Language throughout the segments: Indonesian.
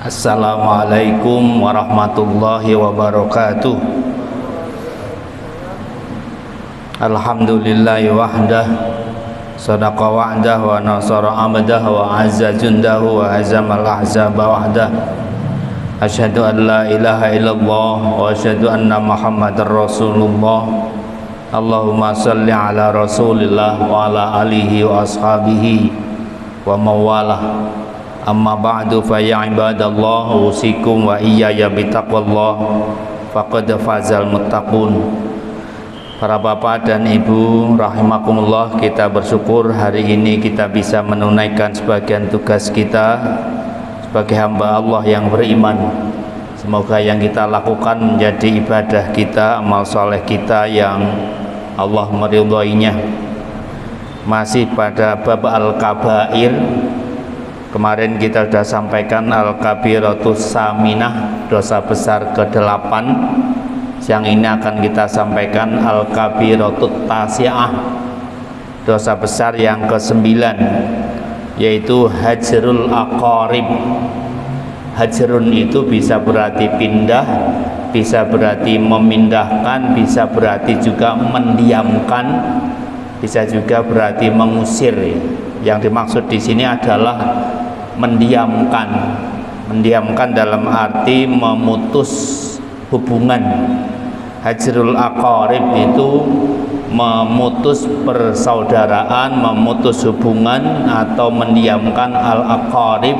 Assalamualaikum warahmatullahi wabarakatuh. Alhamdulillahi wahdah, sadaqa wa'dah wa nasara abdah wa azza jundahu wa hazamal ahzaba wahdah. Asyhadu an la ilaha illallah wa asyhadu anna Muhammadar Rasulullah. Allahumma salli ala Rasulillah wa ala alihi wa ashabihi wa mawalah. Amma ba'du fa ya ibadallah, usikum wa iyaya bitaqwallah, faqad fazal muttaqun. Para bapak dan ibu rahimakumullah, kita bersyukur hari ini kita bisa menunaikan sebagian tugas kita sebagai hamba Allah yang beriman. Semoga yang kita lakukan menjadi ibadah kita, amal soleh kita yang Allah meridhoinya. Masih pada bab al-kabair. Kemarin kita sudah sampaikan al-kabiratus saminah, dosa besar ke-8. Siang ini akan kita sampaikan al-kabiratut tasi'ah, dosa besar yang ke-9, yaitu hajrul aqarib. Hajrun itu bisa berarti pindah, bisa berarti memindahkan, bisa berarti juga mendiamkan, bisa juga berarti mengusir. Yang dimaksud di sini adalah mendiamkan dalam arti memutus hubungan. Hajrul aqarib itu memutus persaudaraan, memutus hubungan atau mendiamkan. Al-aqarib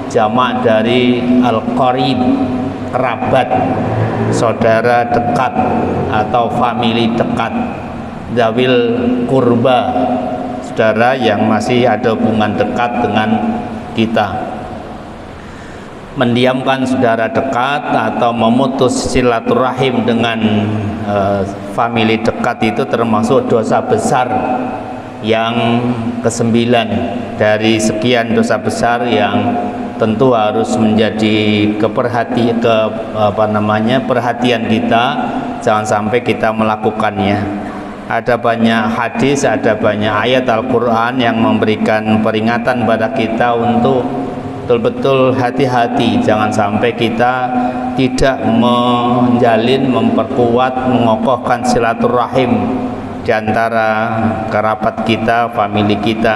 jamak dari al-qarib, kerabat, saudara dekat atau famili dekat, zawil kurba, saudara yang masih ada hubungan dekat dengan kita. Mendiamkan saudara dekat atau memutus silaturahim dengan famili dekat itu termasuk dosa besar yang ke-9 dari sekian dosa besar yang tentu harus menjadi perhatian kita, jangan sampai kita melakukannya. Ada banyak hadis, ada banyak ayat Al-Quran yang memberikan peringatan pada kita untuk betul-betul hati-hati, jangan sampai kita tidak menjalin, memperkuat, mengokohkan silaturahim di antara kerabat kita, famili kita.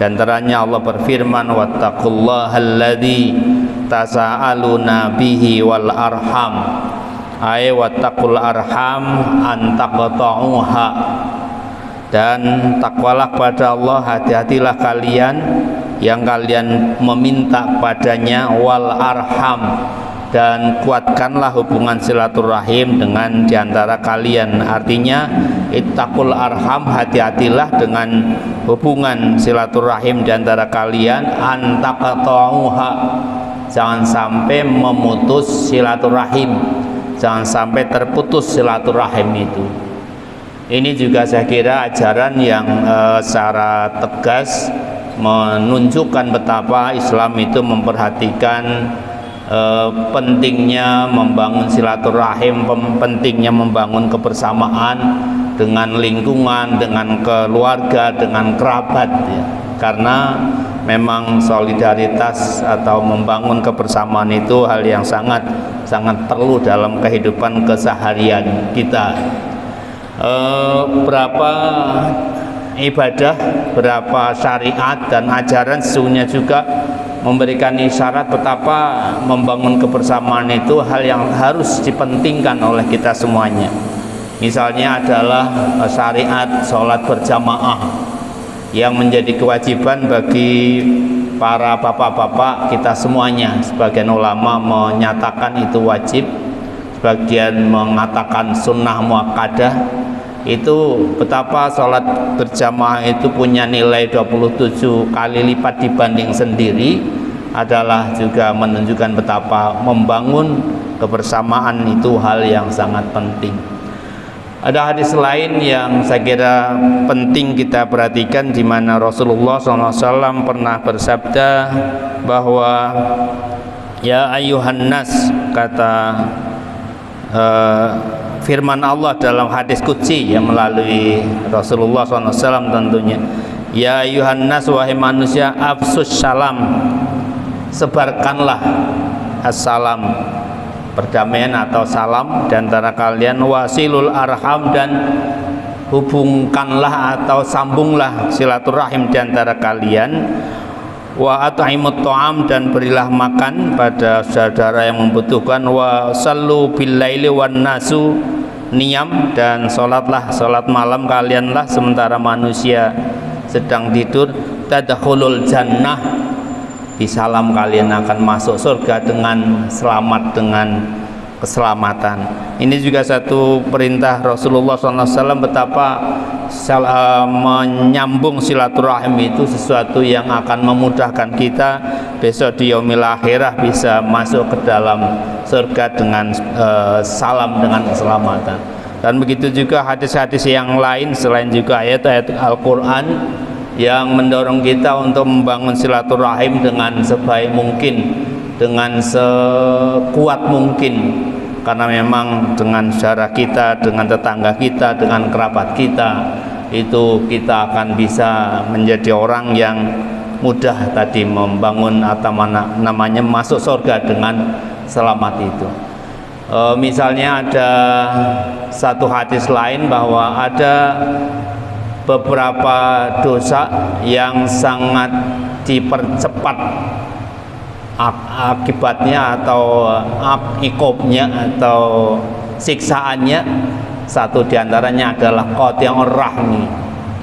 Di antaranya Allah berfirman, wattaqullahalladzi tasaaluna bihi wal arham, ay wattaqul arham antaqta'uha, dan takwalah pada Allah, hati-hatilah kalian yang kalian meminta padanya, wal arham, dan kuatkanlah hubungan silaturahim dengan diantara kalian. Artinya ittaqul arham, hati-hatilah dengan hubungan silaturahim diantara kalian, antaqta'uha, jangan sampai memutus silaturahim, jangan sampai terputus silaturahim itu. Ini juga saya kira ajaran yang secara tegas menunjukkan betapa Islam itu memperhatikan pentingnya membangun silaturahim, pentingnya membangun kebersamaan dengan lingkungan, dengan keluarga, dengan kerabat, ya. Karena memang solidaritas atau membangun kebersamaan itu hal yang sangat perlu dalam kehidupan keseharian kita. Berapa ibadah, berapa syariat dan ajaran sesungguhnya juga memberikan isyarat betapa membangun kebersamaan itu hal yang harus dipentingkan oleh kita semuanya. Misalnya adalah syariat sholat berjamaah yang menjadi kewajiban bagi para bapak-bapak kita semuanya. Sebagian ulama menyatakan itu wajib, sebagian mengatakan sunnah muakkadah. Itu betapa sholat berjamaah itu punya nilai 27 kali lipat dibanding sendiri, adalah juga menunjukkan betapa membangun kebersamaan itu hal yang sangat penting. Ada hadis lain yang saya kira penting kita perhatikan, di mana Rasulullah SAW pernah bersabda bahwa ya ayuhan nas, kata firman Allah dalam hadis qudsi yang melalui Rasulullah SAW tentunya, ya ayuhan nas, wahai manusia, afsus salam, sebarkanlah assalam, perdamaian atau salam di antara kalian. Wasilul arham, dan hubungkanlah atau sambunglah silaturahim di antara kalian. Wa at'imut ta'am, dan berilah makan pada saudara yang membutuhkan. Wa sallu bil laili wan nasu niyam, dan salatlah salat malam kalianlah sementara manusia sedang tidur. Tadkhulul jannah, di salam kalian akan masuk surga dengan selamat, dengan keselamatan. Ini juga satu perintah Rasulullah SAW, betapa menyambung silaturahim itu sesuatu yang akan memudahkan kita besok di yaumil akhirah bisa masuk ke dalam surga dengan salam, dengan keselamatan. Dan begitu juga hadis-hadis yang lain selain juga ayat-ayat Al-Quran yang mendorong kita untuk membangun silaturahim dengan sebaik mungkin, dengan sekuat mungkin, karena memang dengan saudara kita, dengan tetangga kita, dengan kerabat kita, itu kita akan bisa menjadi orang yang mudah tadi membangun atau namanya masuk surga dengan selamat itu. Misalnya ada satu hadis lain bahwa ada beberapa dosa yang sangat dipercepat akibatnya atau ikobnya atau siksaannya. Satu diantaranya adalah qati'ur rahmi,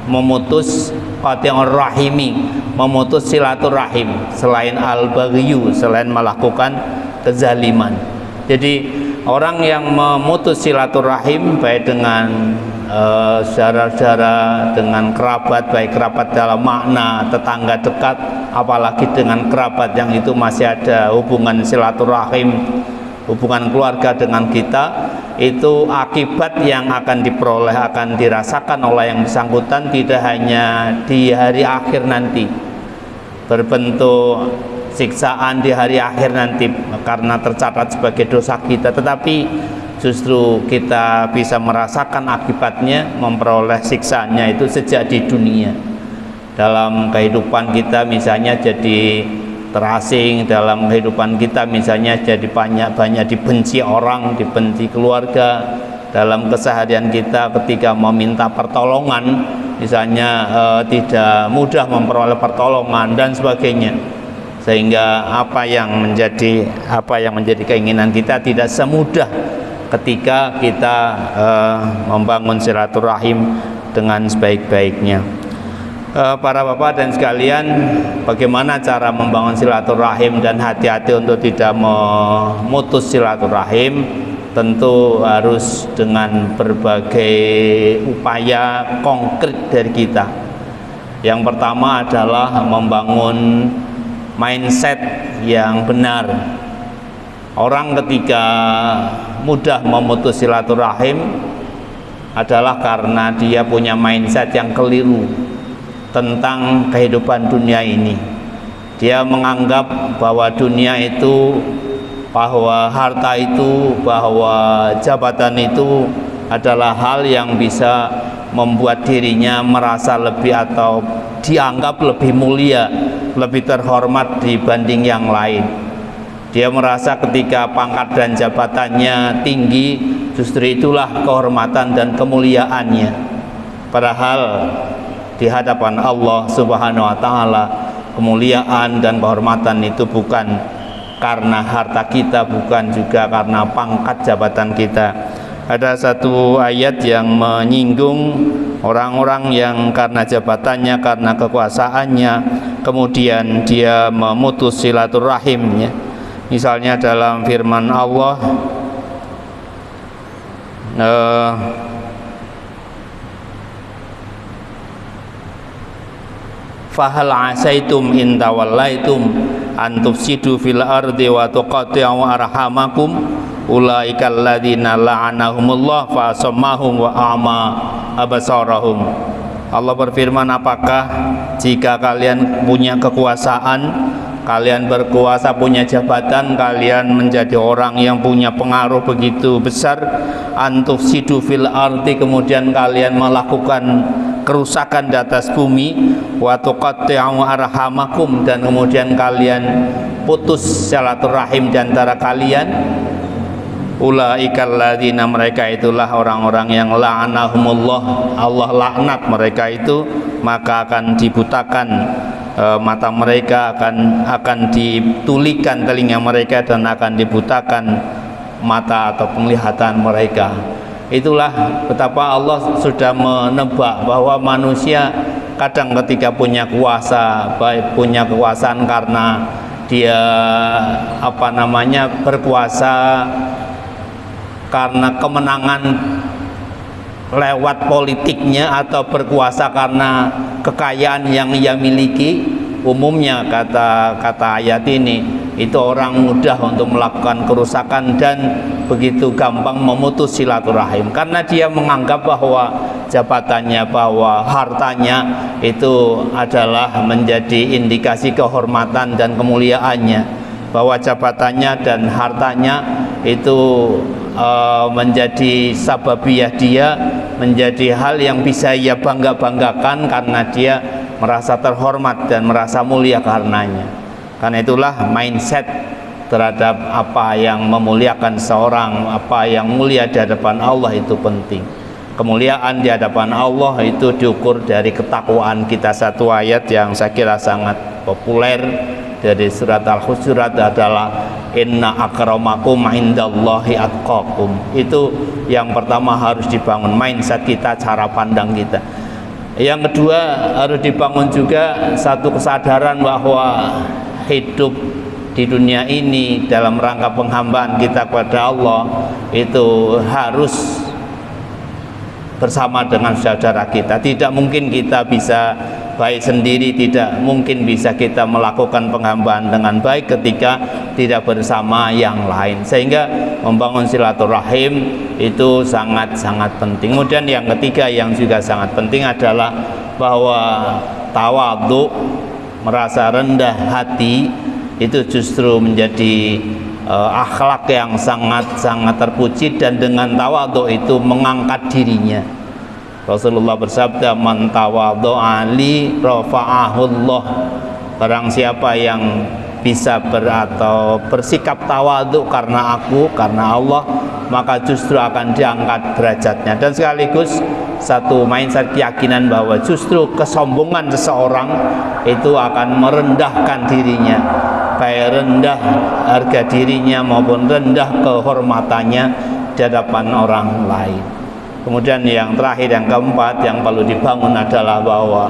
memutus qati'ur rahimi, memutus silaturahim, selain al-baghyu, selain melakukan kezaliman. Jadi orang yang memutus silaturahim baik dengan saudara-saudara, dengan kerabat, baik kerabat dalam makna tetangga dekat, apalagi dengan kerabat yang itu masih ada hubungan silaturahim, hubungan keluarga dengan kita, itu akibat yang akan diperoleh, akan dirasakan oleh yang bersangkutan tidak hanya di hari akhir nanti berbentuk siksaan di hari akhir nanti karena tercatat sebagai dosa kita, tetapi justru kita bisa merasakan akibatnya, memperoleh siksaannya itu sejak di dunia. Dalam kehidupan kita misalnya jadi terasing, dalam kehidupan kita misalnya jadi banyak dibenci orang, dibenci keluarga, dalam keseharian kita ketika meminta pertolongan misalnya tidak mudah memperoleh pertolongan dan sebagainya, sehingga apa yang menjadi keinginan kita tidak semudah ketika kita membangun silaturahim dengan sebaik-baiknya. Para bapak dan sekalian, bagaimana cara membangun silaturahim dan hati-hati untuk tidak memutus silaturahim? Tentu harus dengan berbagai upaya konkret dari kita. Yang pertama adalah membangun mindset yang benar. Orang ketika mudah memutus silaturahim adalah karena dia punya mindset yang keliru tentang kehidupan dunia ini. Dia menganggap bahwa dunia itu, bahwa harta itu, bahwa jabatan itu adalah hal yang bisa membuat dirinya merasa lebih atau dianggap lebih mulia, lebih terhormat dibanding yang lain. Dia merasa ketika pangkat dan jabatannya tinggi, justru itulah kehormatan dan kemuliaannya. Padahal di hadapan Allah Subhanahu wa taala, kemuliaan dan kehormatan itu bukan karena harta kita, bukan juga karena pangkat jabatan kita. Ada satu ayat yang menyinggung orang-orang yang karena jabatannya, karena kekuasaannya, kemudian dia memutus silaturahimnya. Misalnya dalam firman Allah, fahal asaitum in tawallaitum an tufsidu fil ardi wa tuqatti'u arhamakum ulaikal ladzina la'anahumullah fa asammahum wa a'ma absarahum. Allah berfirman, apakah jika kalian punya kekuasaan, kalian berkuasa, punya jabatan, kalian menjadi orang yang punya pengaruh begitu besar, antufsidu fil ardi, kemudian kalian melakukan kerusakan di atas bumi, wa tuqatti'u arhamakum, dan kemudian kalian putus silaturahim di antara kalian. Ulaikal ladzina, mereka itulah orang-orang yang la'anahumullah, Allah laknat mereka itu, maka akan dibutakan mata mereka, akan ditulikan telinga mereka, dan akan dibutakan mata atau penglihatan mereka. Itulah betapa Allah sudah menebak bahwa manusia kadang ketika punya kuasa, baik punya kekuasaan karena dia berkuasa karena kemenangan lewat politiknya, atau berkuasa karena kekayaan yang ia miliki. Umumnya kata ayat ini, itu orang mudah untuk melakukan kerusakan dan begitu gampang memutus silaturahim, karena dia menganggap bahwa jabatannya, bahwa hartanya itu adalah menjadi indikasi kehormatan dan kemuliaannya, bahwa jabatannya dan hartanya itu menjadi sababiyah dia, menjadi hal yang bisa ia bangga-banggakan karena dia merasa terhormat dan merasa mulia karenanya. Karena itulah mindset terhadap apa yang memuliakan seorang, apa yang mulia di hadapan Allah itu penting. Kemuliaan di hadapan Allah itu diukur dari ketakwaan kita. Satu ayat yang saya kira sangat populer dari surat Al-Hujurat adalah inna akramakum indallahi atqakum. Itu yang pertama harus dibangun, mindset kita, cara pandang kita. Yang kedua harus dibangun juga satu kesadaran bahwa hidup di dunia ini dalam rangka penghambaan kita kepada Allah itu harus bersama dengan saudara kita. Tidak mungkin kita bisa baik sendiri, tidak mungkin bisa kita melakukan penghambaan dengan baik ketika tidak bersama yang lain. Sehingga membangun silaturahim itu sangat-sangat penting. Kemudian yang ketiga yang juga sangat penting adalah bahwa tawadhu, merasa rendah hati, itu justru menjadi akhlak yang sangat-sangat terpuji, dan dengan tawadhu itu mengangkat dirinya. Rasulullah bersabda, man tawadhu'a li rafa'ahullah. Barang siapa yang bisa bersikap tawadhu karena aku, karena Allah, maka justru akan diangkat derajatnya. Dan sekaligus satu mindset keyakinan bahwa justru kesombongan seseorang itu akan merendahkan dirinya, baik rendah harga dirinya maupun rendah kehormatannya di hadapan orang lain. Kemudian yang terakhir, yang keempat yang perlu dibangun adalah bahwa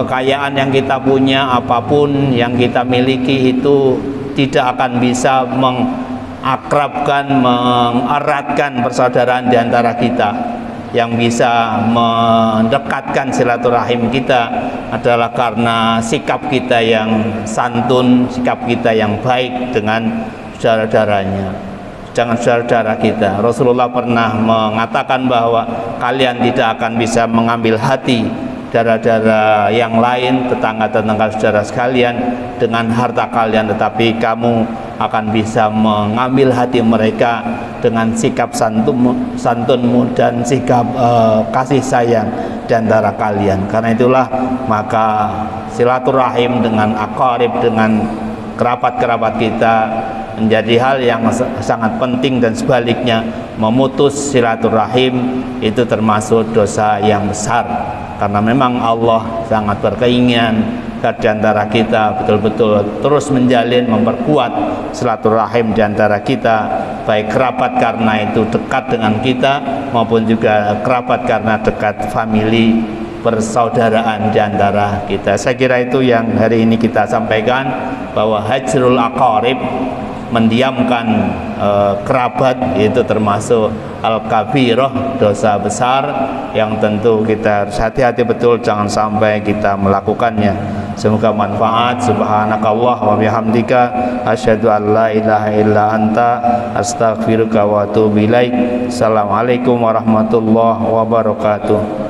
kekayaan yang kita punya, apapun yang kita miliki, itu tidak akan bisa mengakrabkan, mengeratkan persaudaraan di antara kita. Yang bisa mendekatkan silaturahim kita adalah karena sikap kita yang santun, sikap kita yang baik dengan saudara-saudaranya, dengan saudara kita. Rasulullah pernah mengatakan bahwa kalian tidak akan bisa mengambil hati saudara-saudara yang lain, tetangga-tetangga saudara sekalian, dengan harta kalian, tetapi kamu akan bisa mengambil hati mereka dengan sikap santunmu dan sikap kasih sayang di antara kalian. Karena itulah maka silaturahim dengan aqarib, dengan kerabat-kerabat kita menjadi hal yang sangat penting, dan sebaliknya memutus silaturahim itu termasuk dosa yang besar, karena memang Allah sangat berkeinginan di antara kita betul-betul terus menjalin, memperkuat silaturahim di antara kita, baik kerabat karena itu dekat dengan kita, maupun juga kerabat karena dekat famili, persaudaraan di antara kita. Saya kira itu yang hari ini kita sampaikan, bahwa hajrul aqarib, mendiamkan kerabat, itu termasuk al-kabirah, dosa besar yang tentu kita harus hati-hati betul, jangan sampai kita melakukannya. Semoga manfaat. Subhanakallah wa bihamdika, asyhadu an la ilaha illa anta, astaghfiruka wa atubu ilaik. Assalamualaikum warahmatullahi wabarakatuh.